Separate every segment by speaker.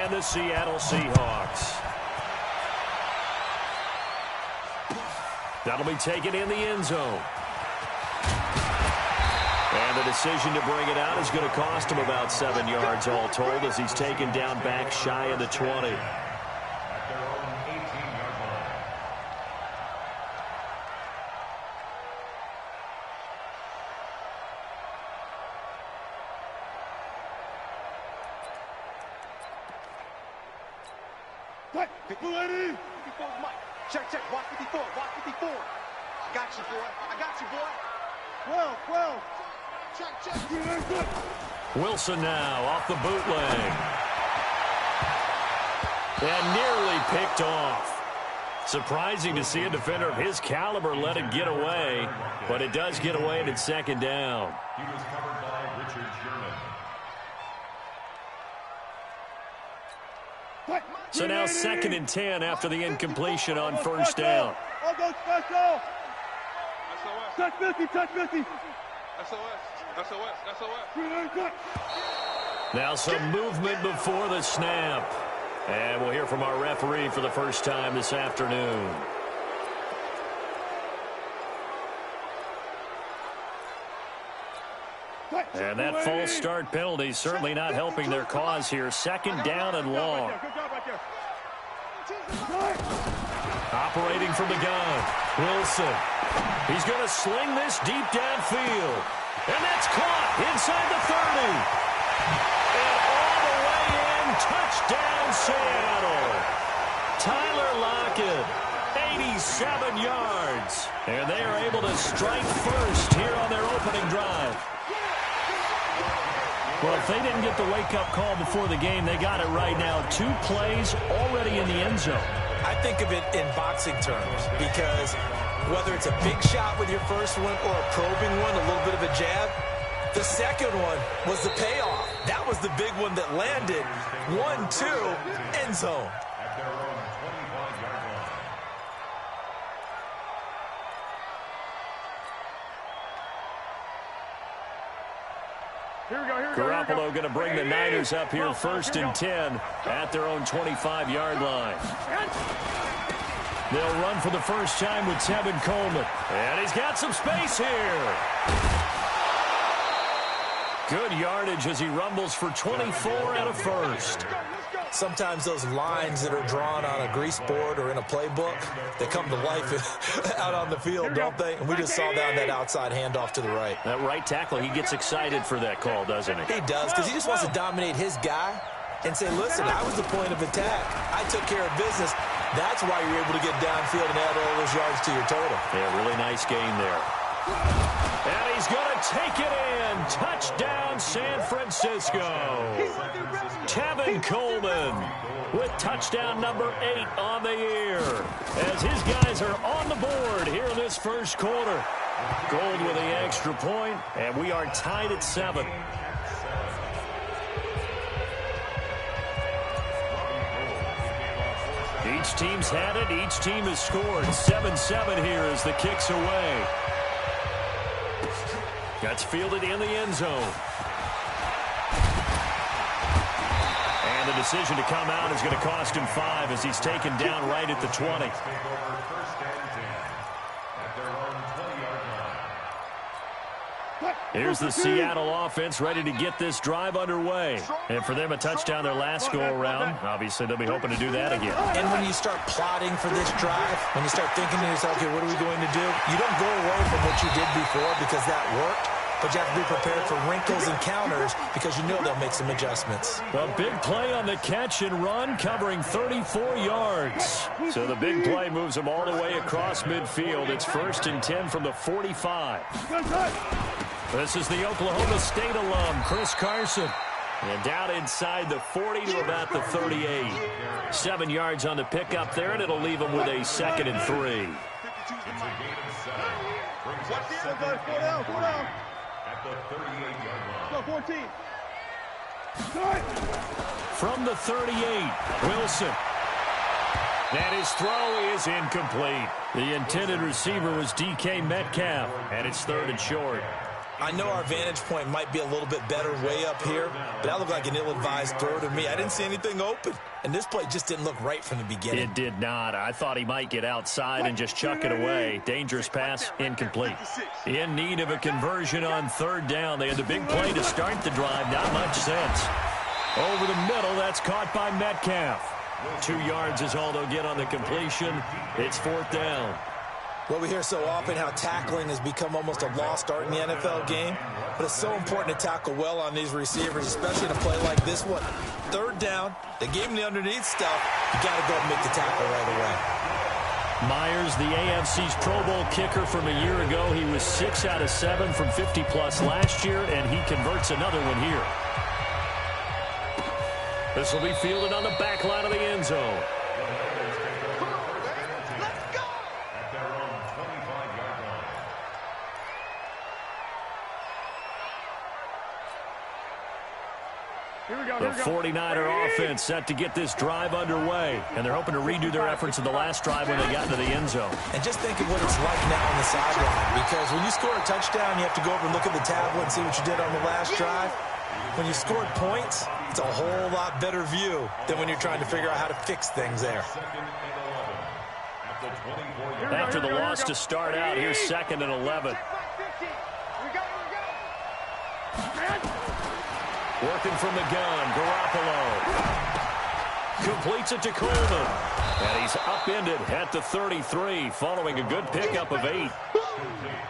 Speaker 1: and the Seattle Seahawks. That'll be taken in the end zone. And the decision to bring it out is going to cost him about 7 yards all told as he's taken down back shy of the 20.
Speaker 2: Check, check, watch 54, watch 54. I got you, boy. 12. Check.
Speaker 1: Wilson now off the bootleg. And nearly picked off. Surprising to see a defender of his caliber let it get away, but it does get away and it's second down.
Speaker 3: He was covered by Richard Sherman.
Speaker 1: So now 2nd and 10 after the incompletion on first down.
Speaker 2: I'll go special. Touch 50. SOS.
Speaker 1: Now some movement before the snap. And we'll hear from our referee for the first time this afternoon. And that false start penalty certainly not helping their cause here. 2nd down and long. Operating from the gun. Wilson. He's going to sling this deep downfield. And that's caught inside the 30. And all the way in. Touchdown, Seattle. Tyler Lockett, 87 yards. And they are able to strike first here on their opening drive. Well, if they didn't get the wake-up call before the game, they got it right now. 2 plays already in the end zone.
Speaker 4: I think of it in boxing terms because whether it's a big shot with your first one or a probing one, a little bit of a jab, the second one was the payoff. That was the big one that landed. 1-2, end zone.
Speaker 1: Garoppolo going to bring the Niners up here 1st and 10 at their own 25-yard line. They'll run for the first time with Tevin Coleman. And he's got some space here. Good yardage as he rumbles for 24 and a first.
Speaker 4: Sometimes those lines that are drawn on a grease board or in a playbook, they come to life out on the field, don't they? And we just saw down that outside handoff to the right.
Speaker 1: That right tackle, he gets excited for that call, doesn't he?
Speaker 4: He does, because he just wants to dominate his guy and say, listen, I was the point of attack. I took care of business. That's why you're able to get downfield and add all those yards to your total.
Speaker 1: Yeah, really nice game there. And he's going to take it in. Touchdown, San Francisco. Tevin Coleman with touchdown number 8 on the year. As his guys are on the board here in this first quarter. Gold with the extra point, and we are tied at 7. Each team's had it. Each team has scored. 7-7 here as the kick's away. That's fielded in the end zone. And the decision to come out is going to cost him 5 as he's taken down right at the 20. Here's the Seattle offense ready to get this drive underway. And for them, a touchdown their last go-around. Obviously, they'll be hoping to do that again.
Speaker 4: And when you start plotting for this drive, when you start thinking to yourself, okay, what are we going to do? You don't go away from what you did before because that worked. But you have to be prepared for wrinkles and counters because you know they'll make some adjustments.
Speaker 1: A big play on the catch and run, covering 34 yards. So the big play moves them all the way across midfield. It's 1st and 10 from the 45. This is the Oklahoma State alum, Chris Carson. And down inside the 40 to about the 38. 7 yards on the pickup there, and it'll leave them with a 2nd and 3.
Speaker 3: At the 38-yard line.
Speaker 2: 14.
Speaker 1: From the 38, Wilson. And his throw is incomplete. The intended receiver was DK Metcalf, and it's 3rd and short.
Speaker 4: I know our vantage point might be a little bit better way up here, but that looked like an ill-advised throw to me. I didn't see anything open, and this play just didn't look right from the beginning.
Speaker 1: It did not. I thought he might get outside and just chuck it away. Dangerous pass, incomplete. In need of a conversion on third down. They had the big play to start the drive. Not much sense. Over the middle, that's caught by Metcalf. 2 yards is all they'll get on the completion. It's fourth down.
Speaker 4: Well, we hear so often how tackling has become almost a lost art in the NFL game, but it's so important to tackle well on these receivers, especially in a play like this one. Third down, they gave him the underneath stuff. You got to go and make the tackle right away.
Speaker 1: Myers, the AFC's Pro Bowl kicker from a year ago. He was 6 out of 7 from 50-plus last year, and he converts another one here. This will be fielded on the back line of the end zone. The 49er offense set to get this drive underway, and they're hoping to redo their efforts in the last drive when they got into the end zone.
Speaker 4: And just think of what it's like now on the sideline, because when you score a touchdown, you have to go over and look at the tablet and see what you did on the last drive. When you scored points, it's a whole lot better view than when you're trying to figure out how to fix things there.
Speaker 1: After the loss to start out, here's 2nd and 11. Working from the gun, Garoppolo completes it to Coleman. And he's upended at the 33 following a good pickup of 8.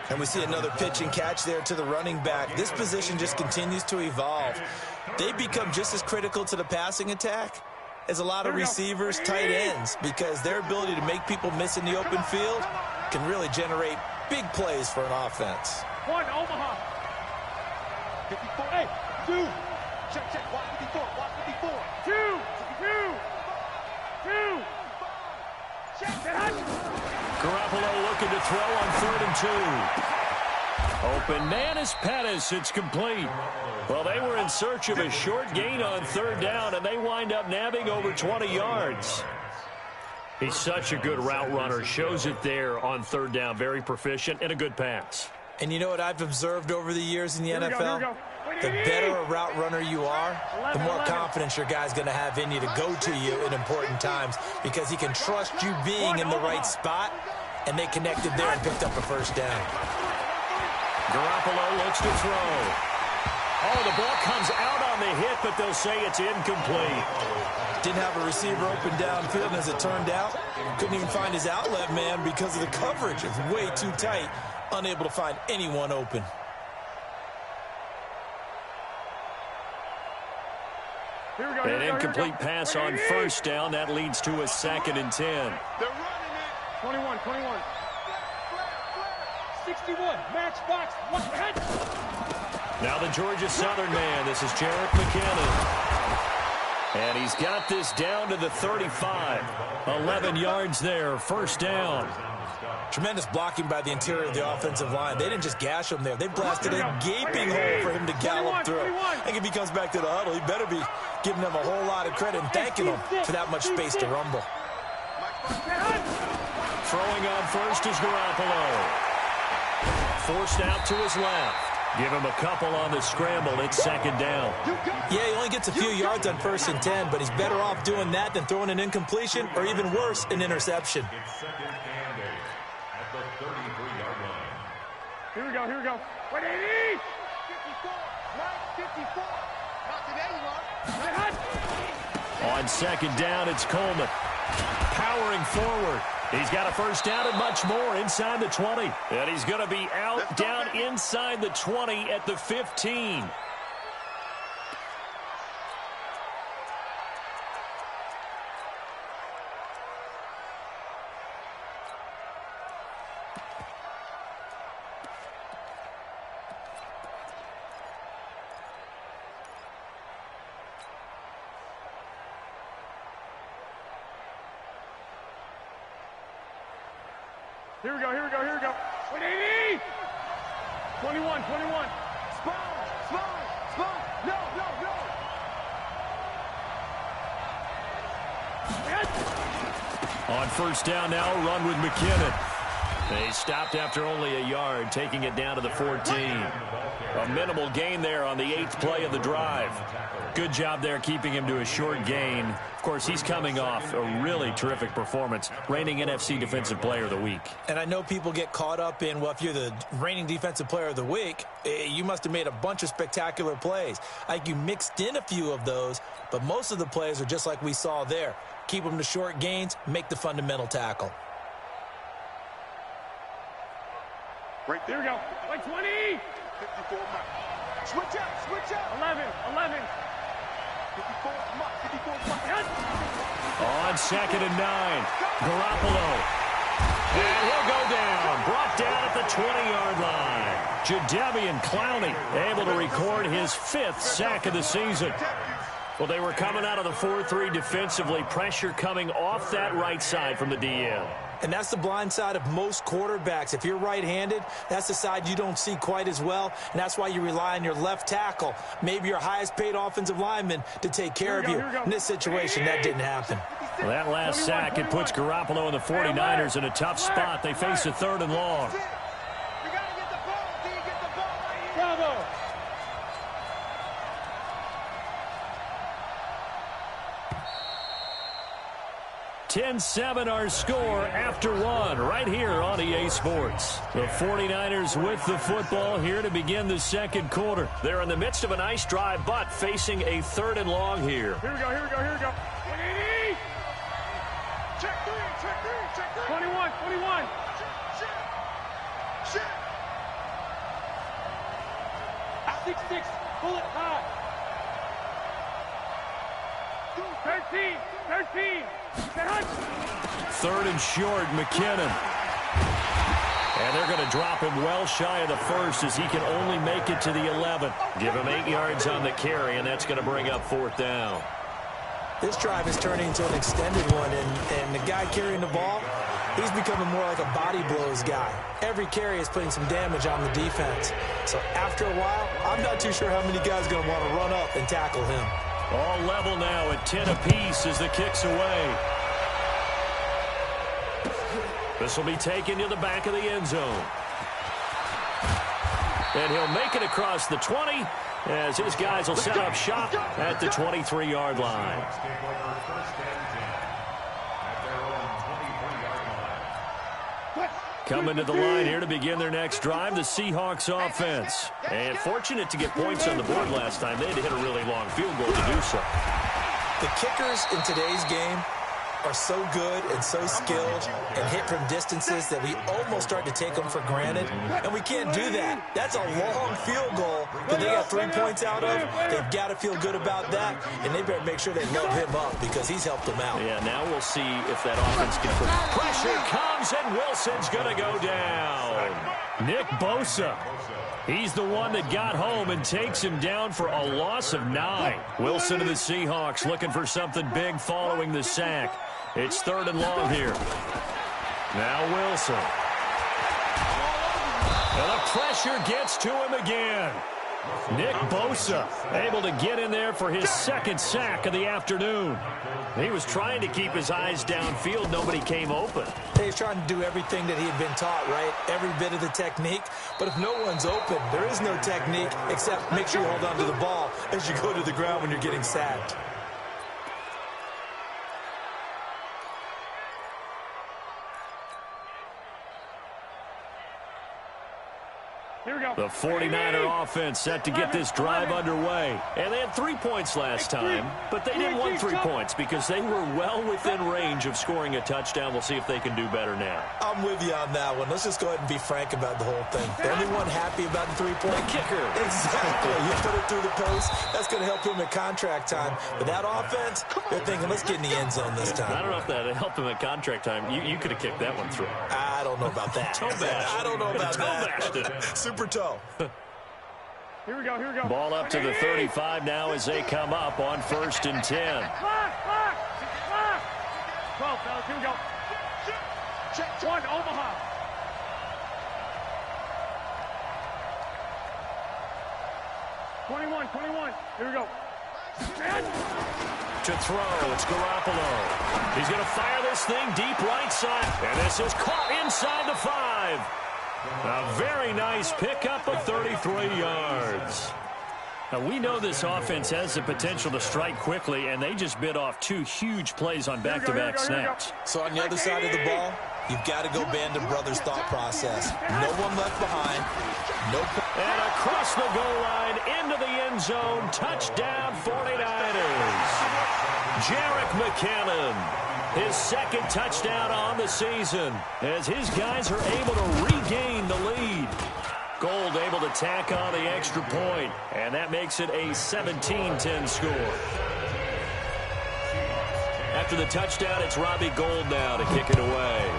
Speaker 4: And we see another pitch and catch there to the running back. This position just continues to evolve. They become just as critical to the passing attack as a lot of receivers, tight ends, because their ability to make people miss in the open field can really generate big plays for an offense.
Speaker 2: 1, Omaha. 54, hey, 2. Check, check, watch 54, watch 54. 2, 2. Check that.
Speaker 1: Garoppolo looking to throw on 3rd and 2. Open man is Pettis. It's complete. Well, they were in search of a short gain on 3rd down, and they wind up nabbing over 20 yards. He's such a good route runner. Shows it there on 3rd down. Very proficient and a good pass.
Speaker 4: And you know what I've observed over the years in the NFL? The better a route runner you are, the more confidence your guy's going to have in you to go to you in important times, because he can trust you being in the right spot, and they connected there and picked up a first down.
Speaker 1: Garoppolo looks to throw. Oh, the ball comes out on the hit, but they'll say it's incomplete.
Speaker 4: Didn't have a receiver open downfield, and as it turned out, couldn't even find his outlet man because of the coverage. It's way too tight, unable to find anyone open.
Speaker 1: An incomplete pass on 1st down. That leads to a 2nd and 10.
Speaker 2: They're running it. 21. 61. Match box.
Speaker 1: Now the Georgia Southern man. This is Jarrett McKinnon. And he's got this down to the 35. 11 yards there. 1st down.
Speaker 4: Tremendous blocking by the interior of the offensive line. They didn't just gash him there. They blasted a gaping hole for him to gallop through. I think if he comes back to the huddle, he better be giving them a whole lot of credit and thanking them for that much space to rumble.
Speaker 1: Throwing on 1st is Garoppolo. Forced out to his left. Give him a couple on the scramble. It's 2nd down.
Speaker 4: Yeah, he only gets a few yards on 1st and 10, but he's better off doing that than throwing an incompletion or even worse, an interception.
Speaker 2: Here we go. 180. 54. Right, 54. Not today, you are.
Speaker 1: On 2nd down, it's Coleman. Powering forward. He's got a first down and much more inside the 20. And he's going to be out down inside the 20 at the 15.
Speaker 2: Here we go. 180. 21. Spawn. No.
Speaker 1: On 1st down now, run with McKinnon. They stopped after only a yard, taking it down to the 14. A minimal gain there on the 8th play of the drive. Good job there keeping him to a short gain. Of course, he's coming off a really terrific performance, reigning NFC Defensive Player of the Week.
Speaker 4: And I know people get caught up in, well, if you're the reigning Defensive Player of the Week, you must have made a bunch of spectacular plays. I think you mixed in a few of those, but most of the plays are just like we saw there. Keep them to short gains, make the fundamental tackle.
Speaker 2: Right there we go. 120. 54 mark. Switch out. 11. 54 mark.
Speaker 1: On 2nd and 9, Garoppolo. And he'll go down. Brought down at the 20-yard line. Jadeveon Clowney able to record his 5th sack of the season. Well, they were coming out of the 4-3 defensively. Pressure coming off that right side from the DN.
Speaker 4: And that's the blind side of most quarterbacks. If you're right-handed, that's the side you don't see quite as well, and that's why you rely on your left tackle, maybe your highest-paid offensive lineman, to take care of you. In this situation, that didn't happen.
Speaker 1: Well, that last sack, it puts Garoppolo and the 49ers in a tough spot. They face a 3rd and long.
Speaker 2: Bravo.
Speaker 1: 10-7 our score after 1 right here on EA Sports. The 49ers with the football here to begin the 2nd quarter. They're in the midst of a nice drive, but facing a 3rd and long here.
Speaker 2: Here we go. 180. Check 3. 21. Shit. 6. Pull it high. 13.
Speaker 1: 3rd and short, McKinnon. And they're going to drop him well shy of the 1st as he can only make it to the 11. Give him 8 yards on the carry, and that's going to bring up 4th down.
Speaker 4: This drive is turning into an extended one, and the guy carrying the ball, he's becoming more like a body blows guy. Every carry is putting some damage on the defense. So after a while, I'm not too sure how many guys are going to want to run up and tackle him.
Speaker 1: All level now at 10 apiece as the kick's away. This will be taken to the back of the end zone. And he'll make it across the 20 as his guys will set up shop at the 23-yard line. Coming to the line here to begin their next drive, the Seahawks offense. And fortunate to get points on the board last time. They had to hit a really long field goal to do so.
Speaker 4: The kickers in today's game are so good and so skilled and hit from distances that we almost start to take them for granted. And we can't do that. That's a long field goal that they got 3 points out of. They've got to feel good about that, and they better make sure they load him up because he's helped them out.
Speaker 1: Yeah, now we'll see if that offense can put pressure comes, and Wilson's going to go down. Nick Bosa. He's the one that got home and takes him down for a loss of 9. Wilson to the Seahawks looking for something big following the sack. It's 3rd and long here. Now Wilson. And the pressure gets to him again. Nick Bosa able to get in there for his 2nd sack of the afternoon. He was trying to keep his eyes downfield. Nobody came open.
Speaker 4: He's trying to do everything that he had been taught, right? Every bit of the technique. But if no one's open, there is no technique except make sure you hold on to the ball as you go to the ground when you're getting sacked.
Speaker 1: The 49er offense set to get this drive underway. And they had 3 points last time, but they didn't want 3 points because they were well within range of scoring a touchdown. We'll see if they can do better now.
Speaker 4: I'm with you on that one. Let's just go ahead and be frank about the whole thing. The only one happy about the 3-point
Speaker 1: kicker.
Speaker 4: Exactly. You put it through the post. That's going to help him at contract time. But that offense, they're thinking, let's get in the end zone this time.
Speaker 1: I don't know if that helped him at contract time. You could have kicked that one through.
Speaker 4: I don't know about that.
Speaker 1: Toe bash.
Speaker 4: I don't know about
Speaker 1: that.
Speaker 4: Super toe.
Speaker 2: Here we go.
Speaker 1: Ball up to the 35 now as they come up on 1st and 10.
Speaker 2: 12, fellas, here we go. Check. 1, Omaha. '21. Here we go.
Speaker 1: To throw, it's Garoppolo. He's going to fire this this thing deep right side. And this is caught inside the 5. A very nice pickup of 33 yards. Now, we know this offense has the potential to strike quickly, and they just bit off 2 huge plays on back-to-back snaps.
Speaker 4: So on the other side of the ball, you've got to go Band of Brothers thought process. No one left behind.
Speaker 1: And across the goal line, into the end zone, touchdown 49ers. Jerick McKinnon, his second touchdown on the season, as his guys are able to regain the lead. Gold able to tack on the extra point, and that makes it a 17-10 score. After the touchdown, it's Robbie Gould now to kick it away.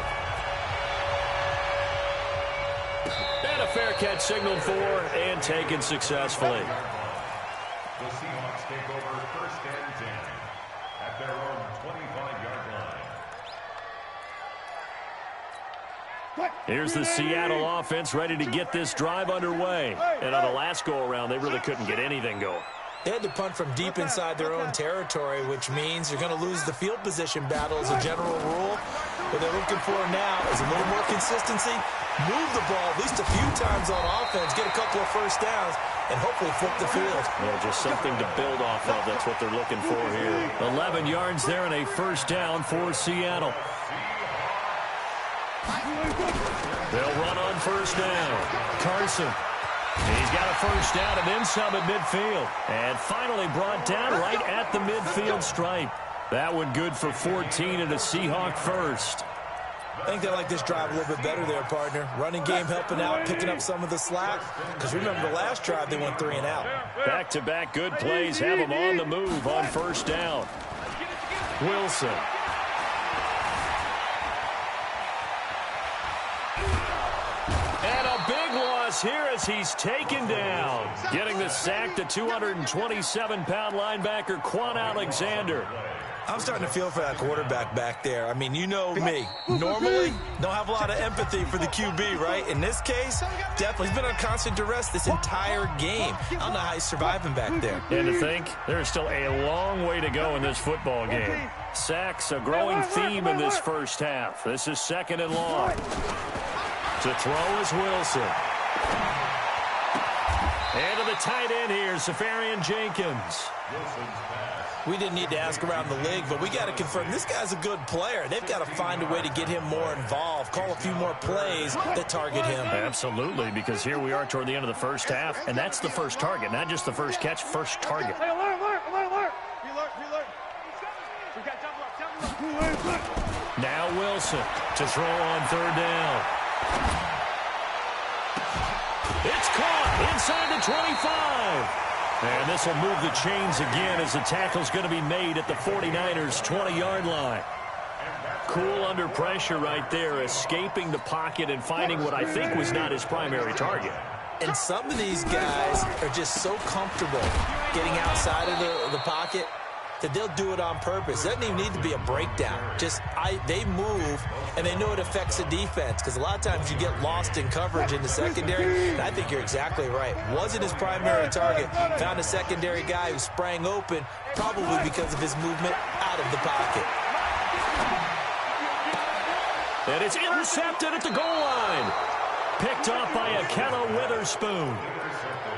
Speaker 1: And a fair catch signaled for and taken successfully.
Speaker 3: The Seahawks take over 1st and 10 at their own 25-yard line.
Speaker 1: Here's the Seattle offense ready to get this drive underway. And on the last go-around, they really couldn't get anything going.
Speaker 4: They had to punt from deep inside their own territory, which means you're going to lose the field position battle as a general rule. What they're looking for now is a little more consistency, move the ball at least a few times on offense, get a couple of first downs, and hopefully flip the field.
Speaker 1: Yeah, just something to build off of. That's what they're looking for here. 11 yards there and a first down for Seattle. They'll run on first down. Carson. He's got a first down and then some at midfield. And finally brought down right at the midfield stripe. That one good for 14 and a Seahawk first.
Speaker 4: I think they like this drive a little bit better there, partner. Running game helping out, picking up some of the slack. Because remember the last drive, they went 3 and out.
Speaker 1: Back-to-back good plays have them on the move on first down. Wilson. And a big loss here as he's taken down. Getting the sack, the 227-pound linebacker, Quan Alexander.
Speaker 4: I'm starting to feel for that quarterback back there. I mean, you know me. Normally, don't have a lot of empathy for the QB, right? In this case, definitely. He's been on constant duress this entire game. I don't know how he's surviving back there.
Speaker 1: And to think, there's still a long way to go in this football game. Sacks, a growing theme in this first half. This is 2nd and long. To throw is Wilson. And to the tight end here, Safarian Jenkins.
Speaker 4: We didn't need to ask around the league, but we got to confirm this guy's a good player. They've got to find a way to get him more involved, call a few more plays that target him.
Speaker 1: Absolutely, because here we are toward the end of the first half, and that's the first target, not just the first catch, first target.
Speaker 2: Hey, alert. We got double up.
Speaker 1: Now Wilson to throw on 3rd down. It's caught inside the 25. And this will move the chains again as the tackle's going to be made at the 49ers' 20-yard line. Cool under pressure right there, escaping the pocket and finding what I think was not his primary target.
Speaker 4: And some of these guys are just so comfortable getting outside of the pocket that they'll do it on purpose. It doesn't even need to be a breakdown. They move, and they know it affects the defense because a lot of times you get lost in coverage in the secondary, and I think you're exactly right. Wasn't his primary target. Found a secondary guy who sprang open, probably because of his movement out of the pocket.
Speaker 1: And it's intercepted at the goal line. Picked off by Akello Witherspoon.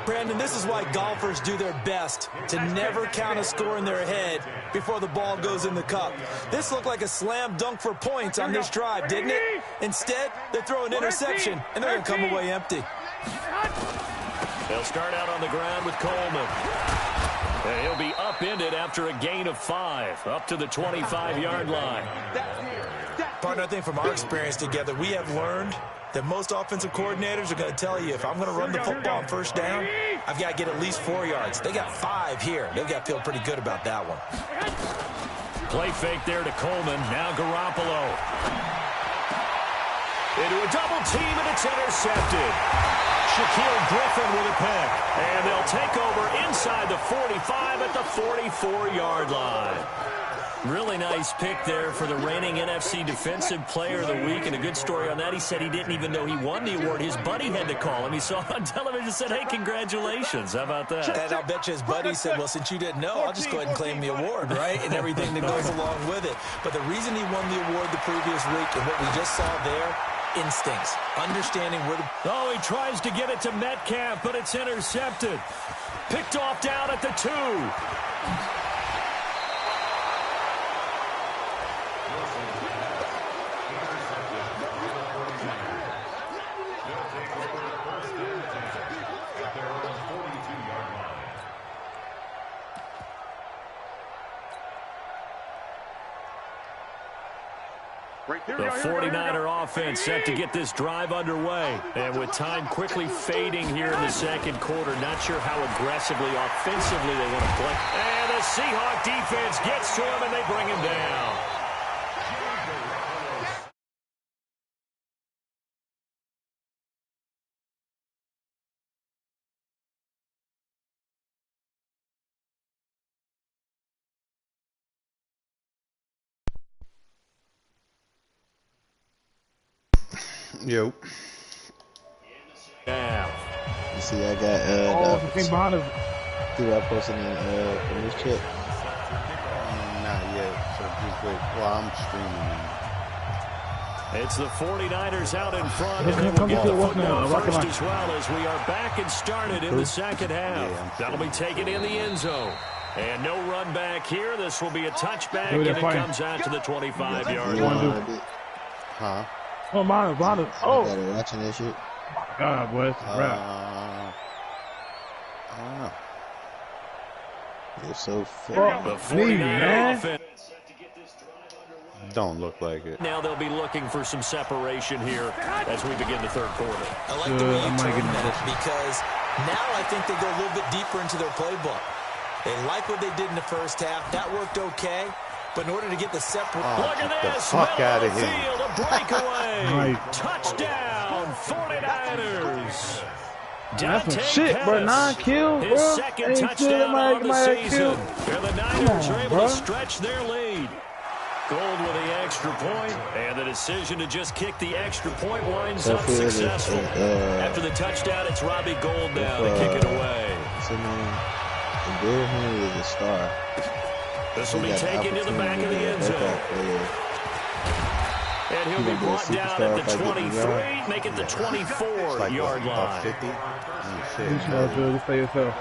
Speaker 4: Brandon, this is why golfers do their best to never count a score in their head before the ball goes in the cup. This looked like a slam dunk for points on this drive, didn't it? Instead, they throw an interception, and they're going to come away empty.
Speaker 1: They'll start out on the ground with Coleman. And he'll be upended after a gain of 5, up to the 25-yard line.
Speaker 4: Partner, I think from our experience together, we have learned that most offensive coordinators are going to tell you, if I'm going to run the football on first down, I've got to get at least 4 yards. They got 5 here. They've got to feel pretty good about that one.
Speaker 1: Play fake there to Coleman. Now Garoppolo. Into a double team, and it's intercepted. Shaquille Griffin with a pick. And they'll take over inside the 45 at the 44-yard line. Really nice pick there for the reigning NFC Defensive Player of the Week, and a good story on that. He said he didn't even know he won the award. His buddy had to call him. He saw him on television and said, hey, congratulations. How about that?
Speaker 4: And I'll bet you his buddy said, well, since you didn't know, I'll just go ahead and claim the award, right? And everything that goes along with it. But the reason he won the award the previous week and what we just saw there, instincts, understanding where the...
Speaker 1: Oh, he tries to get it to Metcalf, but it's intercepted. Picked off down at the 2. The 49er offense set to get this drive underway. And with time quickly fading here in the second quarter, not sure how aggressively, offensively they want to play. And the Seahawk defense gets to him, and they bring him down.
Speaker 5: Yo.
Speaker 1: Now.
Speaker 5: You see, I got
Speaker 6: the thing behind us.
Speaker 5: See what I posted in this chat? Not yet. So just wait. Well, I'm streaming.
Speaker 1: It's the 49ers out in front, and then we'll get the football first as well as we are back and started in the second half. That'll be taken in the end zone. And no run back here. This will be a touchback, and it comes out to the 25-yard line.
Speaker 5: Huh?
Speaker 6: Oh, behind us. Oh.
Speaker 5: You watching this shit?
Speaker 6: God, boy, it's a wrap.
Speaker 5: You're so fit.
Speaker 1: The 49er offense.
Speaker 5: Don't look like it.
Speaker 1: Now they'll be looking for some separation here as we begin the third quarter.
Speaker 4: I like the way you term that because now I think they go a little bit deeper into their playbook. They like what they did in the first half. That worked okay. But in order to get the separate...
Speaker 1: Look at this.
Speaker 5: Fuck out of here.
Speaker 1: Field, a breakaway. Touchdown, 49ers.
Speaker 6: That's some shit, bro. 9 kills, bro.
Speaker 1: His second touchdown on the season. And the Niners are able to stretch their lead. Gold with the extra point, and the decision to just kick the extra point winds up successful. After the touchdown, it's Robbie Gould now to kick it away.
Speaker 5: Derrick Henry is a star.
Speaker 1: This will be taken to the back of the end zone. And he'll be brought down at the 23, make it the 24-yard line.
Speaker 5: 50?
Speaker 6: Just play yourself.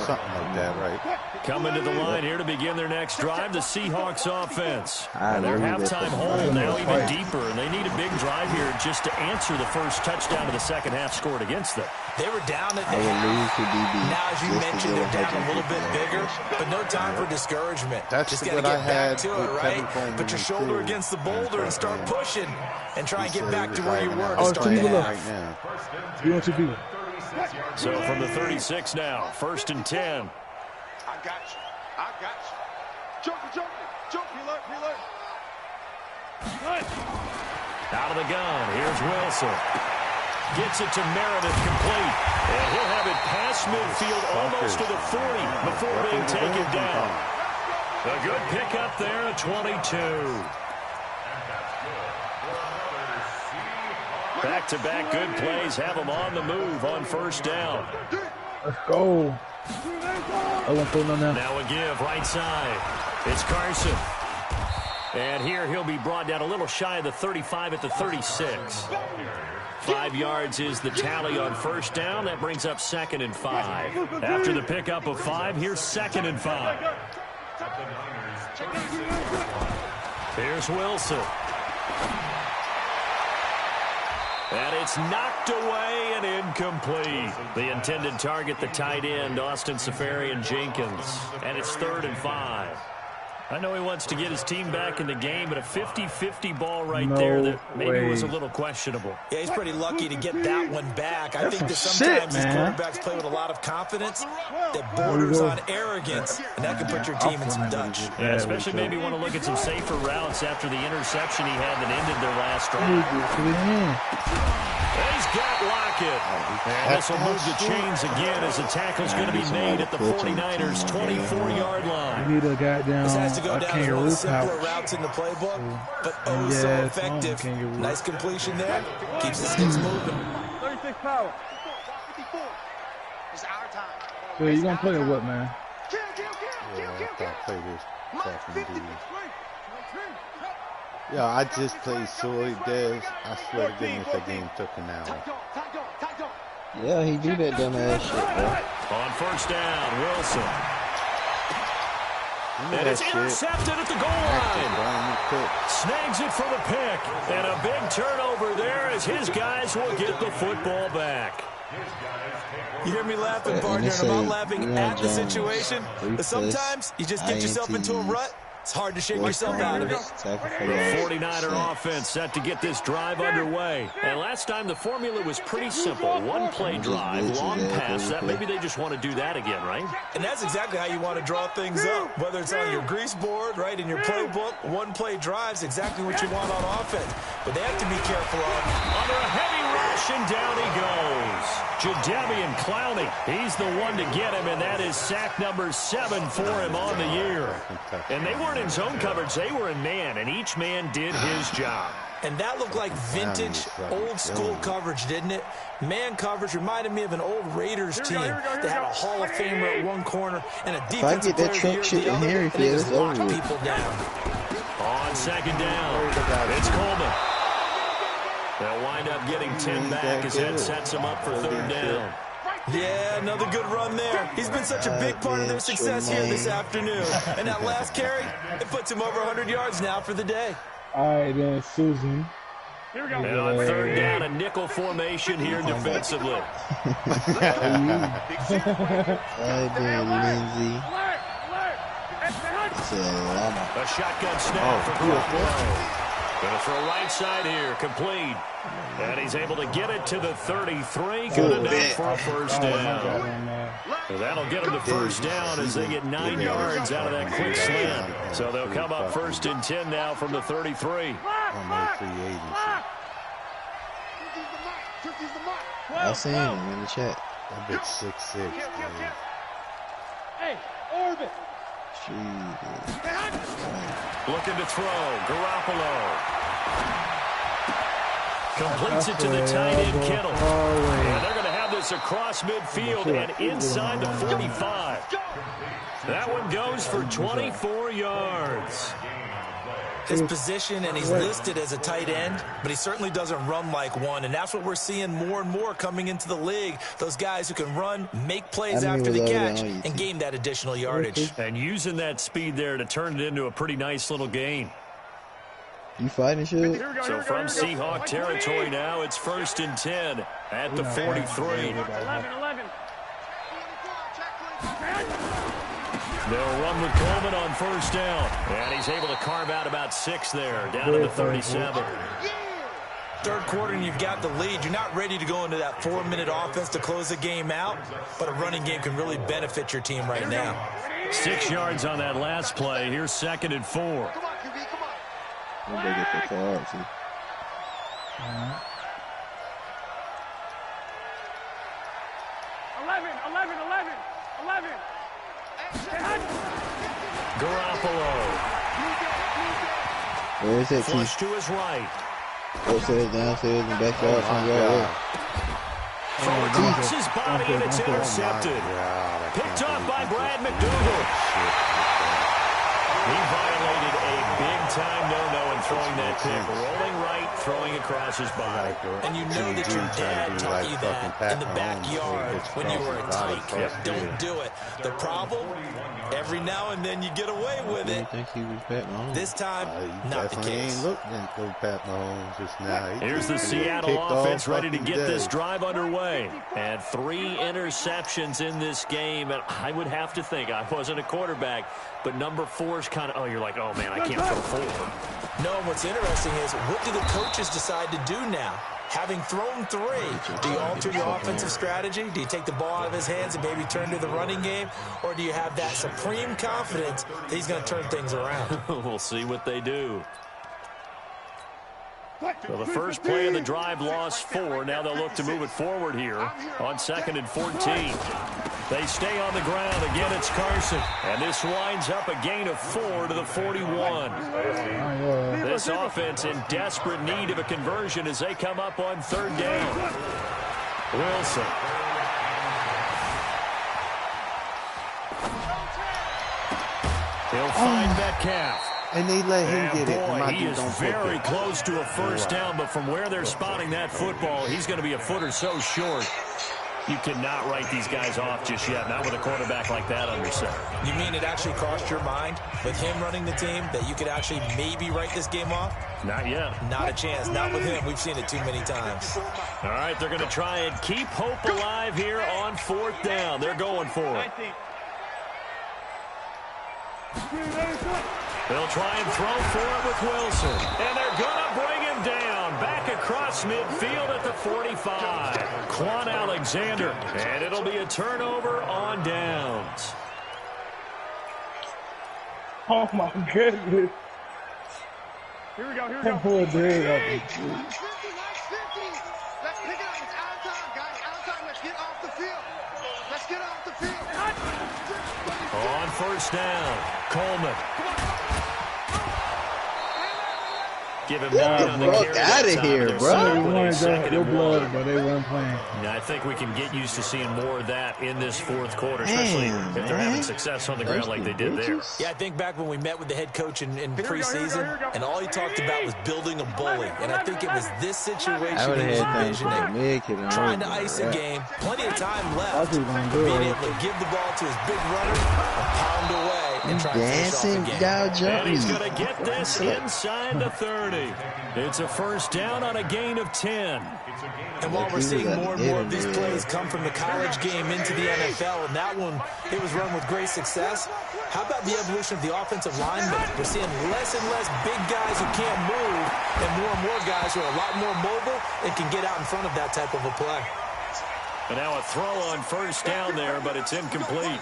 Speaker 5: Something like that, right?
Speaker 1: Coming to the line here to begin their next drive, the Seahawks offense. And their halftime hole now even deeper, and they need a big drive here just to answer the first touchdown of the second half scored against them.
Speaker 4: They were down at the now, as you mentioned, they're down a little bit bigger, but no time for discouragement. Just got to get back to it, right? Put your shoulder against the boulder and start pushing and try and get back to where you were to start the half.
Speaker 1: So from the 36 now, 1st and 10.
Speaker 2: I got you. Junkie, alert.
Speaker 1: Out of the gun, here's Wilson. Gets it to Meredith complete. And he'll have it past midfield almost to the 40 before being taken down. A good pickup there at 22. Back-to-back good plays have them on the move on first down.
Speaker 6: Let's go. I won't pull none now.
Speaker 1: Now a give right side. It's Carson. And here he'll be brought down a little shy of the 35 at the 36. 5 yards is the tally on first down. That brings up 2nd and 5. After the pickup of 5, here's 2nd and 5. Here's Wilson. And it's knocked away and incomplete. The intended target, the tight end, Austin Safarian-Jenkins. And it's 3rd and 5. I know he wants to get his team back in the game, but a 50-50 ball right there that maybe was a little questionable.
Speaker 4: Yeah, he's pretty lucky to get that one back. I think that sometimes these quarterbacks play with a lot of confidence that borders on arrogance, and that can put your team in some Dutch.
Speaker 1: Yeah, especially maybe want to look at some safer routes after the interception he had that ended their last drive. He's got Lockett. And this will move the chains again as the tackle's going to be made at the 49ers' 24-yard line.
Speaker 6: You need a goddamn
Speaker 4: to go down as one of the simpler routes in the playbook, but oh so effective. Nice completion there. Keeps the sticks moving.
Speaker 2: 36 power. 54. It's our time.
Speaker 6: So you gonna play or what, man?
Speaker 5: I'll play this fucking dude. Yeah, I just played Soy Devs. I swear to goodness that game took an hour.
Speaker 7: Yeah, he do that dumbass shit, bro.
Speaker 1: On first down, Wilson. And it's intercepted at the goal line. Snags it for the pick. And a big turnover there as his guys will get the football back.
Speaker 4: You hear me laughing, partner, and I'm not laughing at the situation. But sometimes you just get yourself into a rut. It's hard to shake yourself out of it.
Speaker 1: The 49er offense set to get this drive underway. And last time the formula was pretty simple. One play drive, long pass. That maybe they just want to do that again, right?
Speaker 4: And that's exactly how you want to draw things up. Whether it's on your grease board, right, in your playbook, one play drive's exactly what you want on offense. But they have to be careful of.
Speaker 1: Under a heavy rush, and down he goes. Jadeveon Clowney, he's the one to get him, and that is sack number 7 for him on the year. And they weren't in zone coverage, they were in man, and each man did his job.
Speaker 4: And that looked like vintage, old-school coverage, didn't it? Man coverage reminded me of an old Raiders team that had a Hall of Famer at one corner and a defensive player here at the other, and they just locked people down.
Speaker 1: On second down, it's Coleman. They'll wind up getting 10 back as that sets him up for third down.
Speaker 4: Yeah, another good run there. He's been such a big part of their success here this afternoon. And that last carry, it puts him over 100 yards now for the day.
Speaker 6: All right, then, Susan.
Speaker 2: Here we go.
Speaker 1: And on third down, a nickel formation here defensively.
Speaker 7: All right, then, Lindsay.
Speaker 1: A shotgun snap for Garoppolo. Gonna throw right side here, complete. And he's able to get it to the 33. Good enough for a first down. So that'll get him to first down as they get 9 yards out of that quick slant. So they'll come up first and 10 now from the 33.
Speaker 7: I seen him in the chat.
Speaker 5: That bitch 6'6", man.
Speaker 2: Hey, orbit.
Speaker 1: Looking to throw, Garoppolo. Completes it to the tight end, Kittle. And they're going to have this across midfield and inside the 45. That one goes for 24 yards.
Speaker 4: His position, and he's listed as a tight end, but he certainly doesn't run like one, and that's what we're seeing more and more coming into the league. Those guys who can run, make plays after the catch, and gain that additional yardage.
Speaker 1: And using that speed there to turn it into a pretty nice little gain.
Speaker 7: You fighting shit?
Speaker 1: So from Seahawk territory now, it's first and 10 at the 43.
Speaker 2: 11.
Speaker 1: They'll run with Coleman on first down. And he's able to carve out about 6 there, down to the 37.
Speaker 4: Third quarter and you've got the lead. You're not ready to go into that 4-minute offense to close the game out, but a running game can really benefit your team right now.
Speaker 1: 6 yards on that last play. Here's second and 4.
Speaker 7: They get the card, see.
Speaker 2: Eleven.
Speaker 1: Garoppolo.
Speaker 7: Where is that
Speaker 1: Flush to his right.
Speaker 7: Upstairs, downstairs, in the backyard, somewhere.
Speaker 1: Throw across his body, and it's intercepted. Picked off by Brad McDougal. He violated a big-time no-no in throwing that pick. Rolling right, throwing across his body.
Speaker 4: And you know that your dad taught you that in the backyard when you were a tyke. Don't do it. The problem, every now and then you get away with it. This time, not the case.
Speaker 5: Ain't looked into Pat Mahomes just now.
Speaker 1: Here's the Seattle offense ready to get this drive underway. And 3 interceptions in this game. And I would have to think, I wasn't a quarterback, but number 4 is kind of, you're like, oh, man, I can't throw 4.
Speaker 4: No, what's interesting is, what do the coaches decide to do now? Having thrown 3, do you alter your offensive strategy? Do you take the ball out of his hands and maybe turn to the running game? Or do you have that supreme confidence that he's going to turn things around?
Speaker 1: We'll see what they do. So the first play of the drive lost 4. Now they'll look to move it forward here on second and 14. They stay on the ground. Again, it's Carson. And this winds up a gain of 4 to the 41. This offense in desperate need of a conversion as they come up on 3rd down. Wilson. He'll find Metcalf.
Speaker 5: And they let him get it.
Speaker 1: Boy, he is very close to a first down, but from where they're spotting that football, he's going to be a foot or so short. You cannot write these guys off just yet, not with a quarterback like that under center.
Speaker 4: You mean it actually crossed your mind with him running the team that you could actually maybe write this game off?
Speaker 1: Not yet.
Speaker 4: Not a chance. Not with him. We've seen it too many times.
Speaker 1: All right, they're going to try and keep hope alive here on 4th down. They're going for it. They'll try and throw for it with Wilson. And they're going to bring him down. Back across midfield at the 45. Quan Alexander. And it'll be a turnover on downs.
Speaker 6: Oh, my goodness.
Speaker 2: Here we go.
Speaker 6: That poor dude.
Speaker 2: Let's pick it up. It's out of time, guys. Out of time. Let's get off the field. Let's get off the field.
Speaker 1: On 1st down, Coleman. Give him 9 on the carry.
Speaker 5: Out of here, bro.
Speaker 6: They wanted your blood, but they weren't playing.
Speaker 1: I think we can get used to seeing more of that in this 4th quarter, especially if they're having success on the ground like they did there.
Speaker 4: Yeah, I think back when we met with the head coach in preseason, and all he talked about was building a bully. And I think it was this situation he was envisioning. Trying to ice a game, plenty of time left, being able to give the ball to his big runner and pound away and try to finish off the game.
Speaker 1: And he's going to get this inside the 30. It's a 1st down on a gain of 10.
Speaker 4: And while we're seeing more and more of these plays come from the college game into the NFL, and that one, it was run with great success, how about the evolution of the offensive linemen? We're seeing less and less big guys who can't move and more guys who are a lot more mobile and can get out in front of that type of a play.
Speaker 1: And now a throw on 1st down there, but it's incomplete.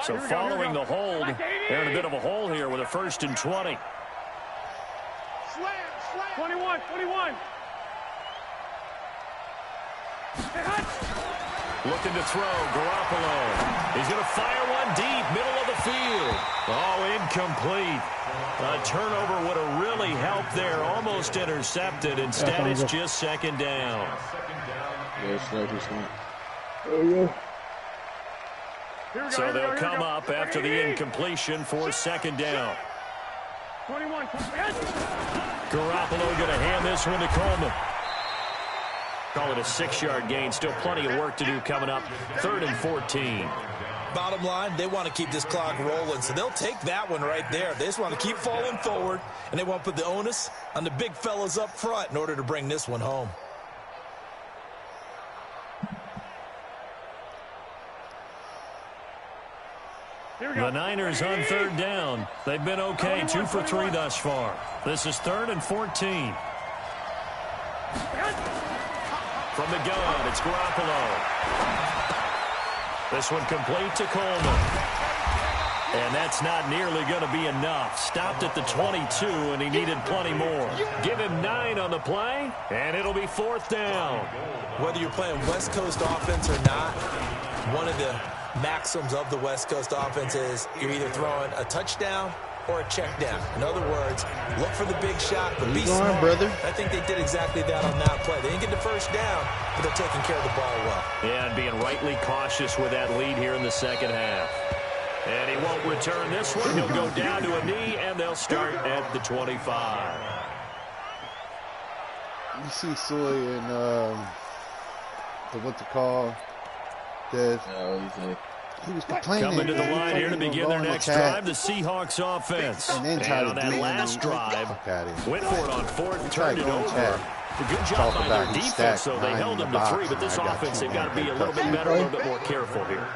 Speaker 1: So following the hold, they're in a bit of a hole here with a 1st and 20.
Speaker 2: Slam. 21.
Speaker 1: Looking to throw, Garoppolo. He's going to fire one deep, middle of the field. Oh, incomplete. A turnover would have really helped there, almost intercepted. Instead, it's just 2nd down. So they'll come up after the incompletion for 2nd down.
Speaker 2: 21.
Speaker 1: Garoppolo going to hand this one to Coleman. Call it a 6-yard gain. Still plenty of work to do coming up. 3rd and 14.
Speaker 4: Bottom line, they want to keep this clock rolling, so they'll take that one right there. They just want to keep falling forward, and they want to put the onus on the big fellas up front in order to bring this one home.
Speaker 1: The Niners on 3rd down. They've been okay, 2 for 3 thus far. This is 3rd and 14. From the gun, it's Garoppolo. This one complete to Coleman. And that's not nearly going to be enough. Stopped at the 22, and he needed plenty more. Give him 9 on the play, and it'll be 4th down.
Speaker 4: Whether you're playing West Coast offense or not, one of the maxims of the West Coast offense is you're either throwing a touchdown or a check down. In other words, look for the big shot, but be smart.
Speaker 5: Brother.
Speaker 4: I think they did exactly that on that play. They didn't get the 1st down, but they're taking care of the ball well.
Speaker 1: Yeah, and being rightly cautious with that lead here in the 2nd half. And he won't return this one. He'll go down to a knee, and they'll start at the 25.
Speaker 5: You see Soy and what to call this. He was complaining.
Speaker 1: Coming to the line here to begin their next drive, the Seahawks offense. And on that last drive, went for it on 4th, turned it over. A good job by their defense, so they held them to 3, but this offense, they've got to be a little bit better, a little bit more careful here.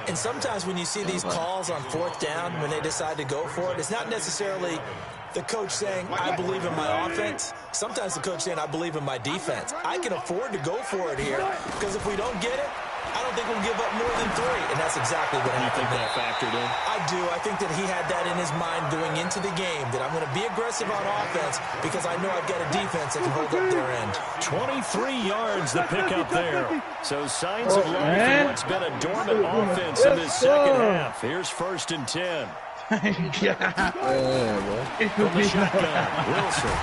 Speaker 4: And sometimes when you see these calls on 4th down, when they decide to go for it, it's not necessarily the coach saying, I believe in my offense. Sometimes the coach saying, I believe in my defense. I can afford to go for it here, because if we don't get it, I don't think we'll give up more than 3, and that's exactly what happened.
Speaker 1: You think that factored in?
Speaker 4: I do. I think that he had that in his mind going into the game, that I'm going to be aggressive on offense because I know I've got a defense that can hold up their end.
Speaker 1: 23 yards the pickup there. So signs of life in what's been a dormant offense in this second half. Here's 1st and 10. From the shotgun, Wilson.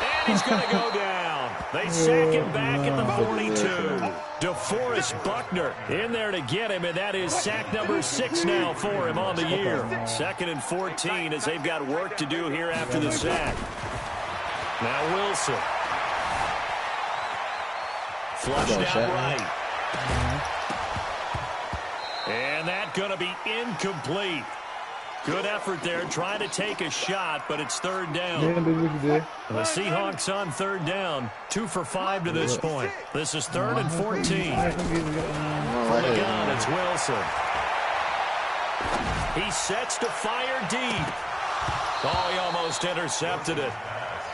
Speaker 1: And he's going to go down. They sack him back at the 42. DeForest Buckner in there to get him, and that is sack number 6 now for him on the year. 2nd and 14 as they've got work to do here after the sack. Now Wilson. Flushed out right. And that's going to be incomplete. Good effort there, trying to take a shot, but it's 3rd down. The Seahawks on 3rd down, 2 for 5 to this point. This is 3rd and 14. From the gun, it's Wilson. He sets to fire deep. Oh, he almost intercepted it.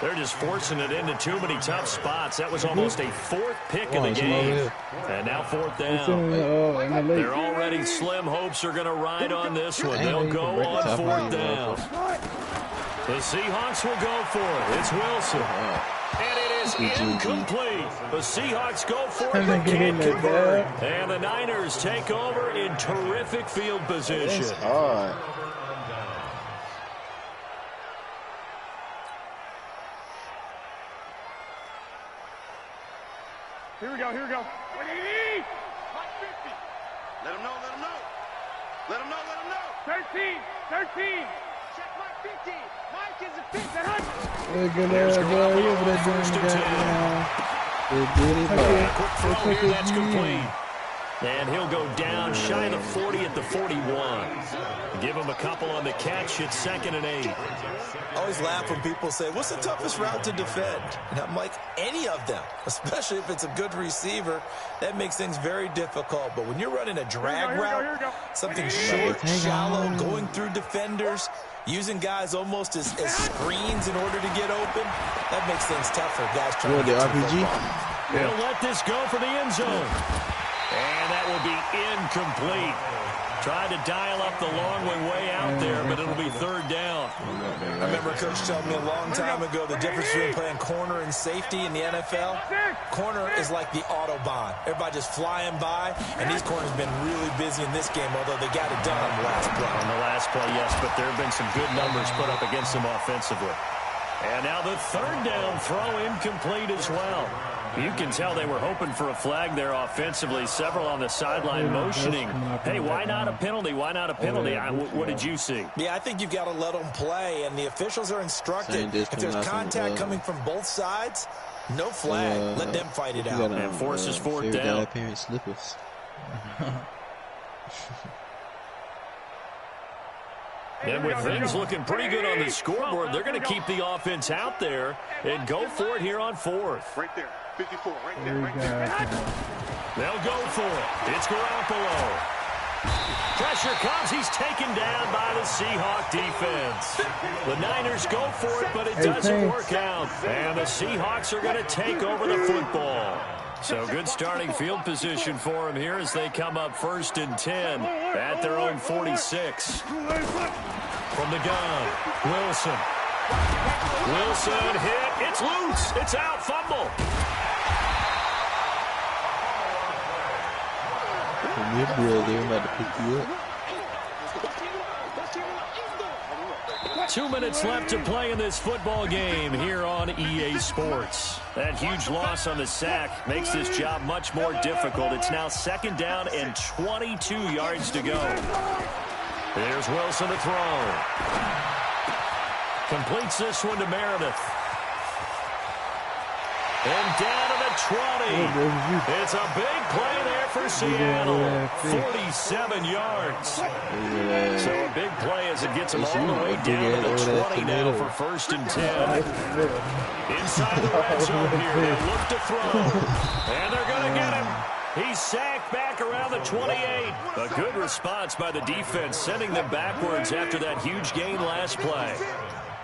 Speaker 1: They're just forcing it into too many tough spots. That was almost a 4th pick of the game. And now 4th down. They're already slim hopes are going to ride on this one. They'll go on 4th down. The Seahawks will go for it. It's Wilson. And it is incomplete. The Seahawks go for it, but can't convert. And the Niners take over in terrific field position.
Speaker 2: Here we go, here we go. What do you need? Mike 50. Let him know, let him know. Let him know, let him know. 13. Check Mike 50. Mike is a 50.
Speaker 1: There's Garoppolo on 1st and 10. Quick throw here, that's complete. And he'll go down shy of the 40 at the 41. Give him a couple on the catch. It's 2nd and 8.
Speaker 4: I always laugh when people say, what's the toughest route to defend? And I'm like, any of them, especially if it's a good receiver. That makes things very difficult. But when you're running a drag route, something short, shallow, going through defenders, using guys almost as screens in order to get open, that makes things tough for guys trying to get to the football.
Speaker 1: He'll let this go for the end zone. And that will be incomplete. Tried to dial up the long way out there, but it'll be 3rd down.
Speaker 4: I remember Coach telling me a long time ago the difference between playing corner and safety in the NFL. Corner is like the Autobahn. Everybody just flying by, and these corners have been really busy in this game, although they got it done on the last play.
Speaker 1: On the last play, yes, but there have been some good numbers put up against them offensively. And now the 3rd down throw incomplete as well. You can tell they were hoping for a flag there offensively. Several on the sideline motioning. Hey, why not a penalty? Why not a penalty? What did you see?
Speaker 4: Yeah, I think you've got to let them play, and the officials are instructed. If there's contact coming from both sides, no flag. Let them fight it out.
Speaker 1: And forces 4th down. And with things looking pretty good on the scoreboard, they're going to keep the offense out there and go for it here on 4th.
Speaker 2: Right there. 54, right there, right there.
Speaker 1: They'll go for it. It's Garoppolo. Pressure comes. He's taken down by the Seahawk defense. The Niners go for it, but it doesn't work out. And the Seahawks are going to take over the football. So good starting field position for them here as they come up 1st and 10 at their own 46. From the gun, Wilson. Wilson hit. It's loose. It's out. Fumble.
Speaker 5: They're about to pick you up.
Speaker 1: 2 minutes left to play in this football game here on EA Sports. That huge loss on the sack makes this job much more difficult. It's now 2nd down and 22 yards to go. Here's Wilson to throw. Completes this one to Meredith. And down to the 20. It's a big play there for Seattle. 47 yards. So a big play as it gets them all the way down to the 20 now for 1st and 10. Inside the red zone here. They look to throw. And they're going to get him. He's sacked back around the 28. A good response by the defense, sending them backwards after that huge gain last play.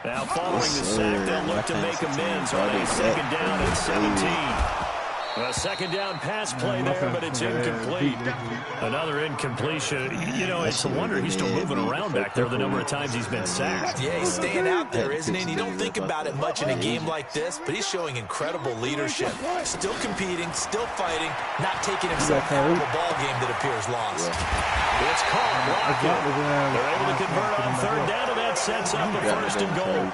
Speaker 1: Now following the sack, they'll look to make amends on a 2nd down and 17. A second down pass play there, but it's incomplete. Another incompletion. You know, it's a wonder he's still moving around back there the number of times he's been sacked.
Speaker 4: Yeah, he's staying out there, isn't he? And you don't think about it much in a game like this, but he's showing incredible leadership. Still competing, still fighting, not taking himself out of a ball game that appears lost.
Speaker 1: It's caught. They're able to convert on third down, and that sets up a first and goal.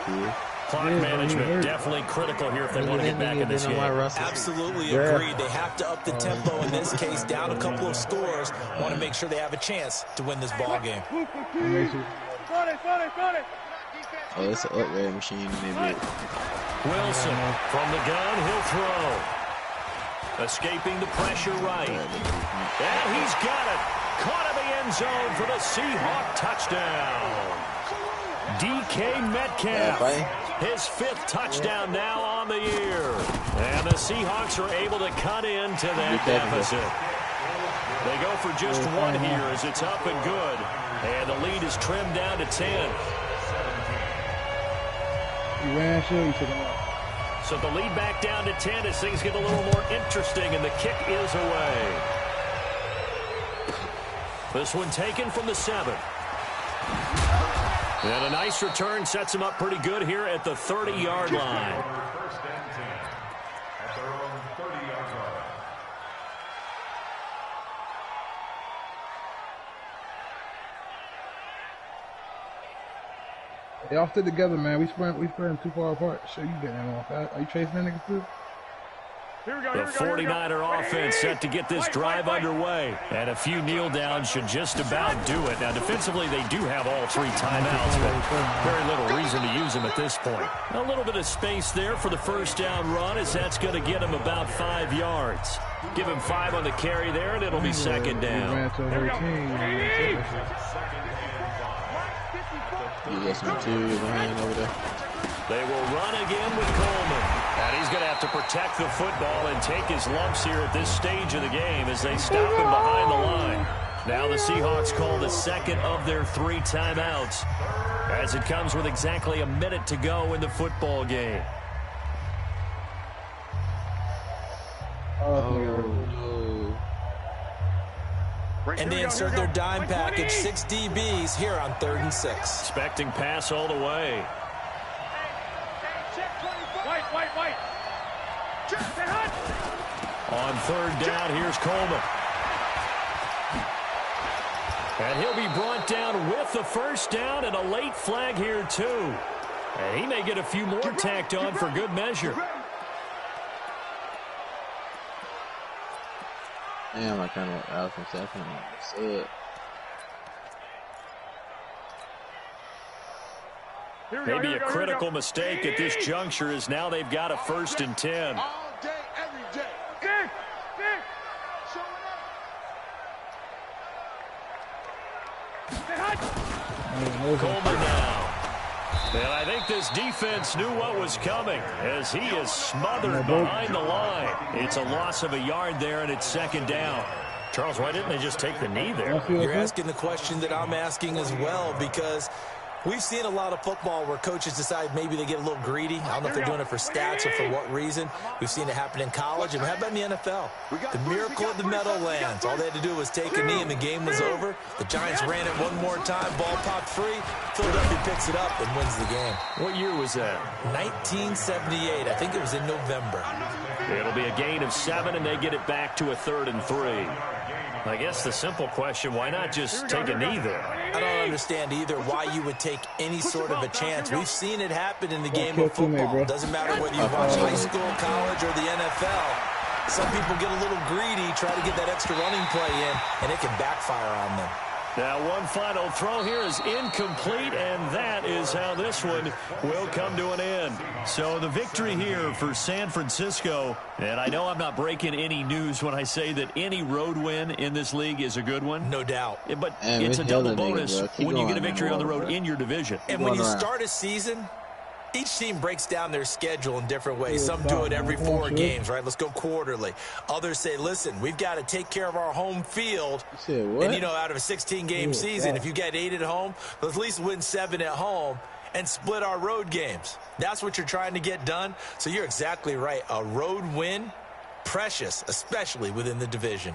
Speaker 1: Clock management definitely critical here if they want to get back in this game.
Speaker 4: Absolutely agreed. They have to up the tempo in this case, down a couple of scores. Want to make sure they have a chance to win this ball game.
Speaker 5: Oh, it's an upgrade machine in there.
Speaker 1: Wilson from the gun, he'll throw. Escaping the pressure right. And he's got it. Caught in the end zone for the Seahawk touchdown. DK Metcalf. His 5th touchdown now on the year. And the Seahawks are able to cut into that deficit. They go for just one here as it's up and good. And the lead is trimmed down to 10. So the lead back down to 10 as things get a little more interesting, and the kick is away. This one taken from the 7. And a nice return sets him up pretty good here at the 30-yard line.
Speaker 3: First and 10 at their own 30-yard line.
Speaker 6: Y'all stick together, man. We spreading too far apart. Sure, you getting them off. Are you chasing that nigga too?
Speaker 1: The 49er offense set to get this drive underway. And a few kneel downs should just about do it. Now, defensively, they do have all 3 timeouts, but very little reason to use them at this point. A little bit of space there for the first down run, as that's going to get him about 5 yards. Give him 5 on the carry there, and it'll be second down.
Speaker 5: You got some material behind over there.
Speaker 1: They will run again with Coleman. And he's going to have to protect the football and take his lumps here at this stage of the game as they stop him behind the line. Now the Seahawks call the second of their 3 timeouts as it comes with exactly a minute to go in the football game.
Speaker 4: And they insert their dime package, 6 DBs here on 3rd and 6.
Speaker 1: Expecting pass all the way.
Speaker 2: White.
Speaker 1: On 3rd down, here's Coleman. And he'll be brought down with the first down and a late flag here too. And he may get a few more tacked on for good measure.
Speaker 5: Damn, I was going to say, I kind of say it.
Speaker 1: Maybe a critical mistake at this juncture is now they've got a 1st and 10.
Speaker 2: All day, every day.
Speaker 1: Coleman now. And I think this defense knew what was coming as he is smothered behind the line. It's a loss of a yard there, and it's 2nd down. Charles, why didn't they just take the knee there?
Speaker 4: You're asking the question that I'm asking as well, because we've seen a lot of football where coaches decide maybe they get a little greedy. I don't know if they're doing it for stats or for what reason. We've seen it happen in college, and how about in the NFL? The miracle of the Meadowlands. All they had to do was take a knee, and the game was over. The Giants ran it one more time. Ball popped free. Philadelphia picks it up and wins the game.
Speaker 1: What year was that?
Speaker 4: 1978. I think it was in November.
Speaker 1: It'll be a gain of 7, and they get it back to a 3rd and 3. I guess the simple question, why not just take a knee there?
Speaker 4: I don't understand either why you would take any sort of a chance. We've seen it happen in the game of football. It doesn't matter whether you watch high school, college, or the NFL. Some people get a little greedy, try to get that extra running play in, and it can backfire on them.
Speaker 1: Now one final throw here is incomplete, and that is how this one will come to an end. So the victory here for San Francisco, and I know I'm not breaking any news when I say that any road win in this league is a good one.
Speaker 4: No doubt.
Speaker 1: But it's a double bonus when you get a victory on the road in your division.
Speaker 4: And when you start a season, each team breaks down their schedule in different ways. Some do it every 4 games, right? Let's go quarterly. Others say, listen, we've got to take care of our home field. And, you know, out of a 16-game season, if you get 8 at home, let's at least win 7 at home and split our road games. That's what you're trying to get done. So you're exactly right. A road win precious, especially within the division.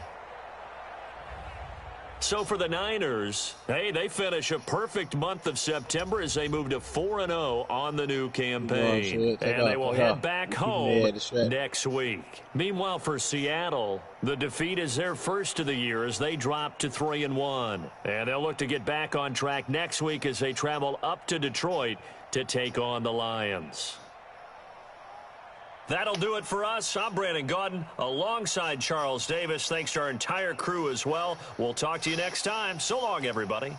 Speaker 1: So for the Niners, hey, they finish a perfect month of September as they move to 4-0 on the new campaign. And they will head back home next week. Meanwhile, for Seattle, the defeat is their first of the year as they drop to 3-1. And they'll look to get back on track next week as they travel up to Detroit to take on the Lions. That'll do it for us. I'm Brandon Gaudin alongside Charles Davis. Thanks to our entire crew as well. We'll talk to you next time. So long, everybody.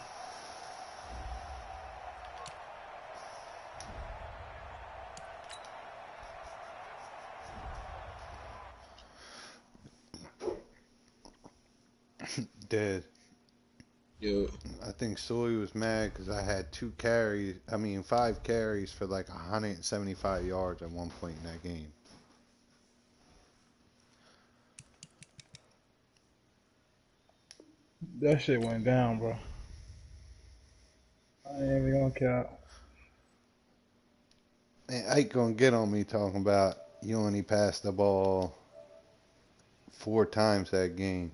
Speaker 5: Dead.
Speaker 7: Yo.
Speaker 5: I think Soy was mad because I had 5 carries for like 175 yards at one point in that game.
Speaker 6: That shit went down, bro. I ain't even gonna cap.
Speaker 5: And Ike gonna get on me talking about you only passed the ball 4 times that game.